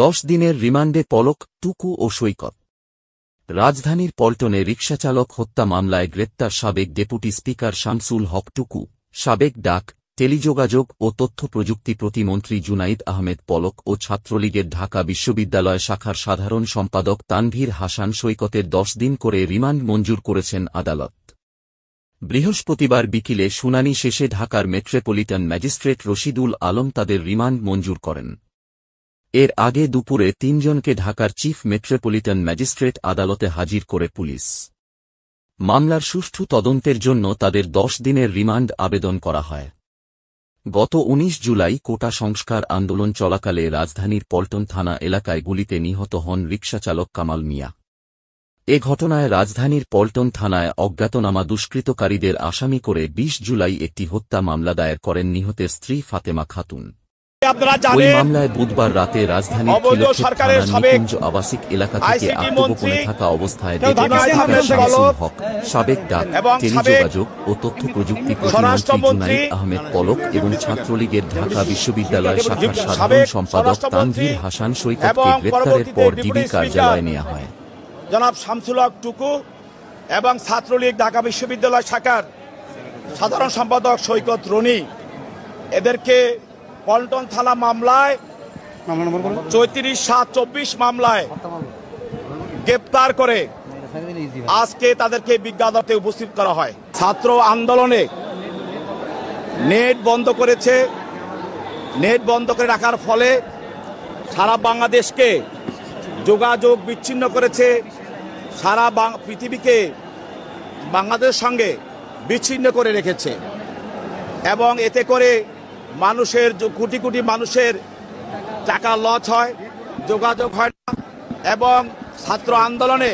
10 দিনের রিমান্ডে পলক, টুকু ও সৈকত। রাজধানীর পল্টনে রিকশাচালক হত্যা মামলায় গ্রেপ্তার সাবেক ডেপুটি স্পিকার শামসুল হক টুকু, সাবেক ডাক, টেলিযোগাযোগ ও তথ্য প্রযুক্তি প্রতিমন্ত্রী জুনাইদ আহমেদ পলক ও ছাত্রলীগের ঢাকা বিশ্ববিদ্যালয় শাখার সাধারণ সম্পাদক তানভীর হাসান সৈকতের 10 দিন করে রিমান্ড মঞ্জুর করেছেন আদালত। বৃহস্পতিবার বিকেলে শুনানি শেষে ঢাকার মেট্রোপলিটন ম্যাজিস্ট্রেট রশিদুল আলম তাদের রিমান্ড মঞ্জুর করেন। এর আগে দুপুরে 3 জনকে ঢাকার চিফ মেট্রোপলিটন ম্যাজিস্ট্রেট আদালতে হাজির করে পুলিশ। মামলার সুষ্ঠু তদন্তের জন্য তাদের 10 দিনের রিমান্ড আবেদন করা হয়। গত 19 জুলাই কোটা সংস্কার আন্দোলন চলাকালে রাজধানীর পল্টন থানা এলাকায় গুলিতে নিহত হন রিকশাচালক কামাল মিয়া। এ ঘটনায় রাজধানীর পল্টন থানায় অজ্ঞাতনামা দুষ্কৃতকারীদের আসামি করে 20 জুলাই একটি হত্যা মামলা দায়ের করেন নিহতের স্ত্রী ফাতেমা খাতুন। ওই মামলায় বুধবার রাতে রাজধানীর খিলক্ষেত থানার নিকুঞ্জ আবাসিক এলাকা থেকে আত্মগোপনে থাকা অবস্থায় ডেপুটি স্পিকার শামসুল হক, সাবেক ডাক, টেলিযোগাযোগ ও তথ্য প্রযুক্তি প্রতিমন্ত্রী জুনাইদ আহমেদ পলক এবং ছাত্রলীগের ঢাকা বিশ্ববিদ্যালয় শাখার সাধারণ সম্পাদক তানভীর হাসান সৈকতকে গ্রেপ্তারের পর ডিবি কার্যালয়ে নেওয়া হয়। জনাব শামসুল হক টুকু এবং ছাত্রলীগ ঢাকা বিশ্ববিদ্যালয় শাখার সাধারণ সম্পাদক সৈকত রনি, এদেরকে পল্টন থানা মামলায় 34/7/24 মামলায় গ্রেপ্তার করে আজকে তাদেরকে বিজ্ঞ আদালতে উপস্থিত করা হয়। ছাত্র আন্দোলনে নেট বন্ধ করেছে। নেট বন্ধ করে রাখার ফলে সারা বাংলাদেশকে যোগাযোগ বিচ্ছিন্ন করেছে, সারা পৃথিবীকে বাংলাদেশের সঙ্গে বিচ্ছিন্ন করে রেখেছে এবং এতে করে মানুষের কোটি কোটি মানুষের টাকা লস হয়, যোগাযোগ হয় না এবং ছাত্র আন্দোলনে